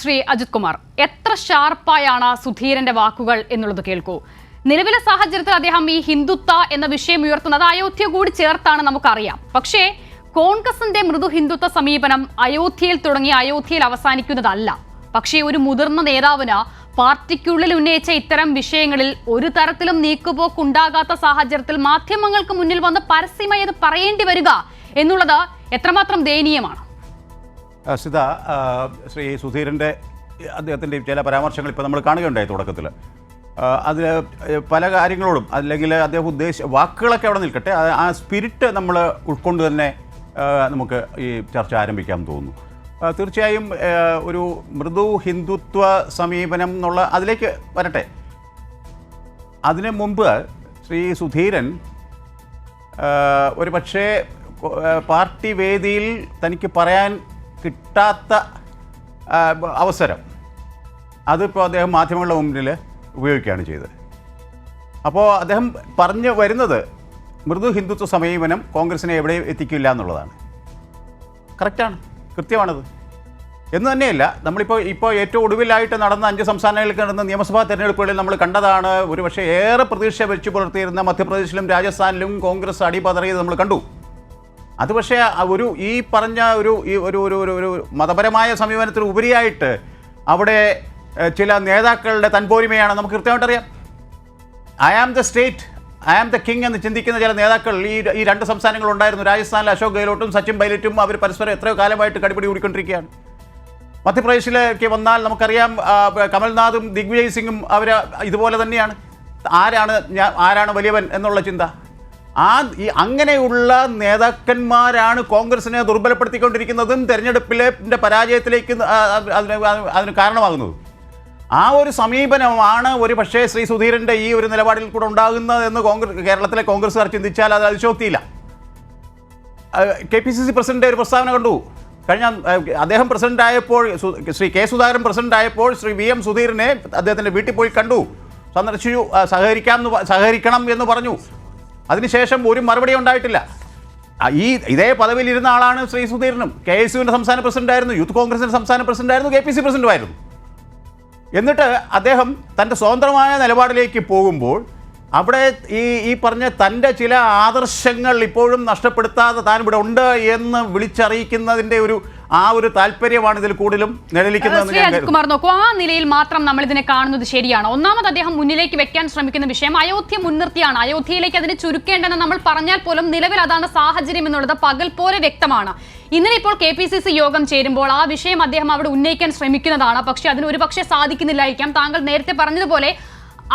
ശ്രീ അജിത് കുമാർ, എത്ര ഷാർപ്പായാണ് സുധീരന്റെ വാക്കുകൾ എന്നുള്ളത് കേൾക്കൂ. നിലവിലെ സാഹചര്യത്തിൽ അദ്ദേഹം ഈ ഹിന്ദുത്വ എന്ന വിഷയം ഉയർത്തുന്നത് അയോധ്യ കൂടി ചേർത്താണ് നമുക്കറിയാം. പക്ഷേ കോൺഗ്രസിന്റെ മൃദു ഹിന്ദുത്വ സമീപനം അയോധ്യയിൽ തുടങ്ങി അയോധ്യയിൽ അവസാനിക്കുന്നതല്ല. പക്ഷേ ഒരു മുതിർന്ന നേതാവിന് പാർട്ടിക്കുള്ളിൽ ഉന്നയിച്ച ഇത്തരം വിഷയങ്ങളിൽ ഒരു തരത്തിലും നീക്കുപോക്കുണ്ടാകാത്ത സാഹചര്യത്തിൽ മാധ്യമങ്ങൾക്ക് മുന്നിൽ വന്ന് പരസ്യമായി അത് പറയേണ്ടി വരിക എന്നുള്ളത് എത്രമാത്രം ദയനീയമാണ്. സിത, ശ്രീ സുധീരൻ്റെ അദ്ദേഹത്തിൻ്റെ ചില പരാമർശങ്ങൾ ഇപ്പോൾ നമ്മൾ കാണുകയുണ്ടായി തുടക്കത്തിൽ. അതിൽ പല കാര്യങ്ങളോടും അല്ലെങ്കിൽ അദ്ദേഹം വാക്കുകളൊക്കെ അവിടെ നിൽക്കട്ടെ, ആ സ്പിരിറ്റ് നമ്മൾ ഉൾക്കൊണ്ട് തന്നെ നമുക്ക് ഈ ചർച്ച ആരംഭിക്കാൻ തോന്നുന്നു. തീർച്ചയായും ഒരു മൃദു ഹിന്ദുത്വ സമീപനം എന്നുള്ള അതിലേക്ക് വരട്ടെ. അതിനു മുമ്പ് ശ്രീ സുധീരൻ ഒരു പക്ഷേ പാർട്ടി വേദിയിൽ തനിക്ക് പറയാൻ കിട്ടാത്ത അവസരം അതിപ്പോൾ അദ്ദേഹം മാധ്യമങ്ങളുടെ മുന്നിൽ ഉപയോഗിക്കുകയാണ് ചെയ്തത്. അപ്പോൾ അദ്ദേഹം പറഞ്ഞു വരുന്നത് മൃദു ഹിന്ദുത്വ സമീപനം കോൺഗ്രസിനെ എവിടെയും എത്തിക്കില്ല എന്നുള്ളതാണ്. കറക്റ്റാണ്, കൃത്യമാണത് എന്ന് തന്നെയല്ല. ഇപ്പോൾ ഏറ്റവും ഒടുവിലായിട്ട് നടന്ന 5 സംസ്ഥാനങ്ങളിൽ നടന്ന നിയമസഭാ തെരഞ്ഞെടുപ്പുകളിൽ നമ്മൾ കണ്ടതാണ്. ഒരുപക്ഷെ ഏറെ പ്രതീക്ഷ വെച്ച് പുലർത്തിയിരുന്ന മധ്യപ്രദേശിലും രാജസ്ഥാനിലും കോൺഗ്രസ് അടിപതറിയത് നമ്മൾ കണ്ടു. അത് പക്ഷേ ഈ പറഞ്ഞ ഒരു മതപരമായ സമീപനത്തിന് ഉപരിയായിട്ട് അവിടെ ചില നേതാക്കളുടെ തൻപോരിമയാണ് നമുക്ക് കൃത്യമായിട്ടറിയാം. I am the state, I am the king എന്ന് ചിന്തിക്കുന്ന ചില നേതാക്കൾ ഈ 2 സംസ്ഥാനങ്ങളുണ്ടായിരുന്നു. രാജസ്ഥാനിലെ അശോക് ഗെഹ്ലോട്ടും സച്ചിൻ പൈലറ്റും അവർ പരസ്പരം എത്രയോ കാലമായിട്ട് കടിപിടി കൂടിക്കൊണ്ടിരിക്കുകയാണ്. മധ്യപ്രദേശിലേക്ക് വന്നാൽ നമുക്കറിയാം കമൽനാഥും ദിഗ്വിജയ് സിംഗും അവർ ഇതുപോലെ തന്നെയാണ്. ആരാണ് വലിയവൻ എന്നുള്ള ചിന്ത. അങ്ങനെയുള്ള നേതാക്കന്മാരാണ് കോൺഗ്രസിനെ ദുർബലപ്പെടുത്തിക്കൊണ്ടിരിക്കുന്നതും തെരഞ്ഞെടുപ്പിലെ പരാജയത്തിലേക്ക് അതിന് കാരണമാകുന്നത്. ആ ഒരു സമീപനമാണ് ഒരു പക്ഷേ ശ്രീ സുധീരൻ്റെ ഈ ഒരു നിലപാടിൽ കൂടെ ഉണ്ടാകുന്നതെന്ന് കേരളത്തിലെ കോൺഗ്രസ്സുകാർ ചിന്തിച്ചാൽ അത് അതിശോക്തിയില്ല. KPCC പ്രസിഡന്റ് ഒരു പ്രസ്താവന കണ്ടു. അദ്ദേഹം പ്രസിഡന്റ് ആയപ്പോൾ, ശ്രീ കെ സുധാകരൻ പ്രസിഡന്റ് ആയപ്പോൾ ശ്രീ VM സുധീരനെ അദ്ദേഹത്തിൻ്റെ വീട്ടിൽ പോയി കണ്ടു, സന്ദർശിച്ചു, സഹകരിക്കണം എന്ന് പറഞ്ഞു. അതിനുശേഷം ഒരു മറുപടി ഉണ്ടായിട്ടില്ല. ഇതേ പദവിയിലിരുന്ന ആളാണ് ശ്രീ സുധീരനും. KSUവിൻ്റെ സംസ്ഥാന പ്രസിഡന്റായിരുന്നു, യൂത്ത് കോൺഗ്രസിൻ്റെ സംസ്ഥാന പ്രസിഡന്റായിരുന്നു, KPC പ്രസിഡന്റുമായിരുന്നു. എന്നിട്ട് അദ്ദേഹം തൻ്റെ സ്വതന്ത്രമായ നിലപാടിലേക്ക് പോകുമ്പോൾ അവിടെ ഈ പറഞ്ഞ തൻ്റെ ചില ആദർശങ്ങൾ ഇപ്പോഴും നഷ്ടപ്പെടുത്താതെ താൻ ഇവിടെ ഉണ്ട് എന്ന് വിളിച്ചറിയിക്കുന്നതിൻ്റെ ഒരു താല്പര്യമാണ് ഇതിൽ കൂടുതലും നിഴലിക്കുന്നത്. അജിത് കുമാർ, നോക്കൂ, ആ നിലയിൽ മാത്രം നമ്മൾ ഇതിനെ കാണുന്നത് ശരിയാണ്. ഒന്നാമത് അദ്ദേഹം മുന്നിലേക്ക് വെക്കാൻ ശ്രമിക്കുന്ന വിഷയം അയോധ്യ മുൻനിർത്തിയാണ്. അയോധ്യയിലേക്ക് അതിനെ ചുരുക്കേണ്ടെന്ന് നമ്മൾ പറഞ്ഞാൽ പോലും നിലവിൽ അതാണ് സാഹചര്യം എന്നുള്ളത് പകൽ പോലെ വ്യക്തമാണ്. ഇന്നലെ ഇപ്പോൾ KPCC യോഗം ചേരുമ്പോൾ ആ വിഷയം അദ്ദേഹം അവിടെ ഉന്നയിക്കാൻ ശ്രമിക്കുന്നതാണ്. പക്ഷേ അതിന് ഒരുപക്ഷെ സാധിക്കുന്നില്ലായിരിക്കാം. താങ്കൾ നേരത്തെ പറഞ്ഞതുപോലെ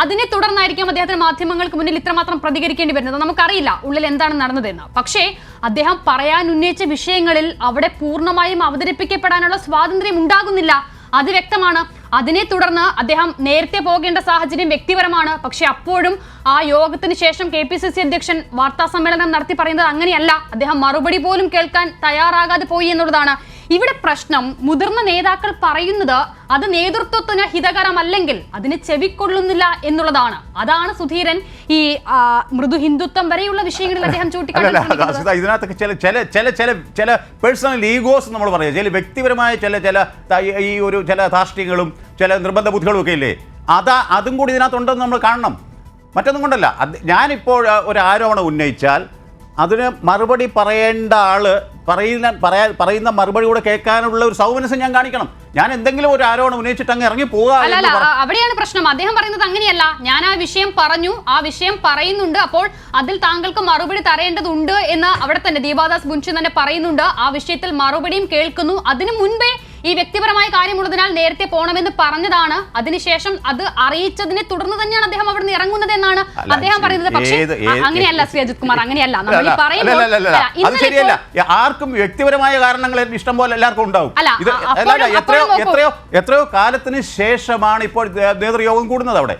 അതിനെ തുടർന്നായിരിക്കും അദ്ദേഹത്തിന് മാധ്യമങ്ങൾക്ക് മുന്നിൽ ഇത്രമാത്രം പ്രതികരിക്കേണ്ടി വരുന്നത്. നമുക്കറിയില്ല ഉള്ളിൽ എന്താണ് നടന്നതെന്ന്. പക്ഷേ അദ്ദേഹം പറയാൻ ഉന്നയിച്ച വിഷയങ്ങളിൽ അവിടെ പൂർണ്ണമായും അവതരിപ്പിക്കപ്പെടാനുള്ള സ്വാതന്ത്ര്യം ഉണ്ടാകുന്നില്ല, അത് വ്യക്തമാണ്. അതിനെ തുടർന്ന് അദ്ദേഹം നേരത്തെ പോകേണ്ട സാഹചര്യം വ്യക്തിപരമാണ്. പക്ഷെ അപ്പോഴും ആ യോഗത്തിന് ശേഷം KPCC അധ്യക്ഷൻ വാർത്താ സമ്മേളനം നടത്തി പറയുന്നത് അങ്ങനെയല്ല. അദ്ദേഹം മറുപടി പോലും കേൾക്കാൻ തയ്യാറാകാതെ പോയി എന്നുള്ളതാണ് ഇവിടെ പ്രശ്നം. മുതിർന്ന നേതാക്കൾ പറയുന്നത് അത് നേതൃത്വത്തിന് ഹിതകരമല്ലെങ്കിൽ അതിന് ചെവിക്കൊള്ളുന്നില്ല എന്നുള്ളതാണ്. അതാണ് സുധീരൻ ഈ മൃദു ഹിന്ദുത്വം വരെയുള്ള വിഷയങ്ങളിൽ അദ്ദേഹം ചൂണ്ടിക്കാട്ടുന്നത്. ഇതിനകത്തൊക്കെ ചില പേഴ്സണൽ ഈഗോസ് നമ്മൾ പറയാം, ചില വ്യക്തിപരമായ ചില ധാർഷ്ട്യങ്ങളും ചില നിർബന്ധ ബുദ്ധികളും ഒക്കെ ഇല്ലേ, അതും കൂടി ഇതിനകത്തുണ്ടെന്ന് നമ്മൾ കാണണം. മറ്റൊന്നും കൊണ്ടല്ല. ഞാനിപ്പോൾ ഒരു ആരോപണം ഉന്നയിച്ചാൽ അതിന് മറുപടി പറയേണ്ട ആള് പറയുന്ന മറുപടി കൂടെ കേൾക്കാനുള്ള ഒരു സൗമനസ്യം ഞാൻ കാണിക്കണം. ഞാൻ എന്തെങ്കിലും ഒരു ആരോപണം ഉന്നയിച്ചിട്ട് അങ്ങ് ഇറങ്ങി പോകാം. അവിടെയാണ് പ്രശ്നം. അദ്ദേഹം പറയുന്നത് അങ്ങനെയല്ല. ഞാൻ ആ വിഷയം പറഞ്ഞു, ആ വിഷയം പറയുന്നുണ്ട്, അപ്പോൾ അതിൽ താങ്കൾക്ക് മറുപടി തരേണ്ടതുണ്ട് എന്ന് അവിടെ തന്നെ ദീപാദാസ് മുൻഷി തന്നെ പറയുന്നുണ്ട്. ആ വിഷയത്തിൽ മറുപടിയും കേൾക്കുന്നു. അതിനു മുൻപേ ഈ വ്യക്തിപരമായ കാര്യമുള്ളതിനാൽ നേരത്തെ പോകണമെന്ന് പറഞ്ഞതാണ്. അതിനുശേഷം അത് അറിയിച്ചതിനെ തുടർന്ന് തന്നെയാണ് അദ്ദേഹം അവിടെ നിന്ന് ഇറങ്ങുന്നത് എന്നാണ് അദ്ദേഹം പറയുന്നത്. പക്ഷേ അങ്ങനെയല്ല ശ്രീ അജിത് കുമാർ, അങ്ങനെയല്ല. ആർക്കും വ്യക്തിപരമായ കാരണങ്ങൾ ഇഷ്ടം പോലെ എല്ലാവർക്കും ഉണ്ടാവും. എത്രയോ കാലത്തിന് ശേഷമാണ് ഇപ്പോൾ നേതൃയോഗം കൂടുന്നത്. അവിടെ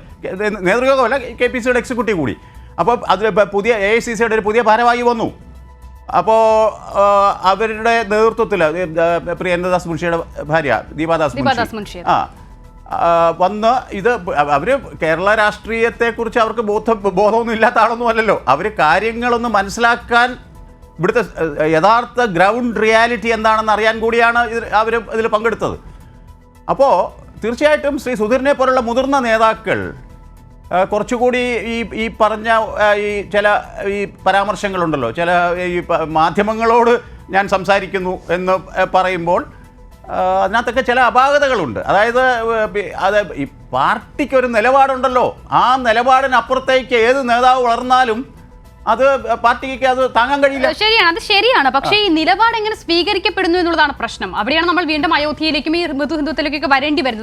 നേതൃയോഗമല്ല, KPCയുടെ എക്സിക്യൂട്ടീവ് കൂടി. അപ്പോൾ അതിൽ പുതിയ AICCയുടെ ഒരു പുതിയ ഭാരവാഹി വന്നു. അപ്പോൾ അവരുടെ നേതൃത്വത്തിൽ പ്രിയന്ദദാസ് മുൻഷിയുടെ ഭാര്യ ദീപാദാസ് മുൻഷി വന്ന് അവർ കേരള രാഷ്ട്രീയത്തെക്കുറിച്ച് അവർക്ക് ബോധമൊന്നും ഇല്ലാത്ത ആളൊന്നും അല്ലല്ലോ. അവർ കാര്യങ്ങളൊന്ന് മനസ്സിലാക്കാൻ ഇവിടുത്തെ യഥാർത്ഥ ഗ്രൗണ്ട് റിയാലിറ്റി എന്താണെന്ന് അറിയാൻ കൂടിയാണ് അവർ ഇതിൽ പങ്കെടുത്തത്. അപ്പോൾ തീർച്ചയായിട്ടും ശ്രീ സുധീറിനെ പോലുള്ള മുതിർന്ന നേതാക്കൾ കുറച്ചുകൂടി ഈ പറഞ്ഞ ഈ ചില ഈ പരാമർശങ്ങളുണ്ടല്ലോ, ചില ഈ മാധ്യമങ്ങളോട് ഞാൻ സംസാരിക്കുന്നു എന്ന് പറയുമ്പോൾ അതിനകത്തൊക്കെ ചില അപാകതകളുണ്ട്. അതായത് അത് ഈ പാർട്ടിക്കൊരു നിലപാടുണ്ടല്ലോ, ആ നിലപാടിനപ്പുറത്തേക്ക് ഏത് നേതാവ് വളർന്നാലും അത് പാർട്ടിക്ക് അത് താങ്ങാൻ കഴിയില്ല. ശരിയാണ്, അത് ശരിയാണ്. പക്ഷേ ഈ നിലപാട് എങ്ങനെ സ്വീകരിക്കപ്പെടുന്നു എന്നുള്ളതാണ് പ്രശ്നം. അവിടെയാണ് നമ്മൾ വീണ്ടും അയോധ്യയിലേക്കും ഈ മൃദു ഹിന്ദുത്വത്തിലേക്കൊക്കെ വരേണ്ടി വരുന്നത്.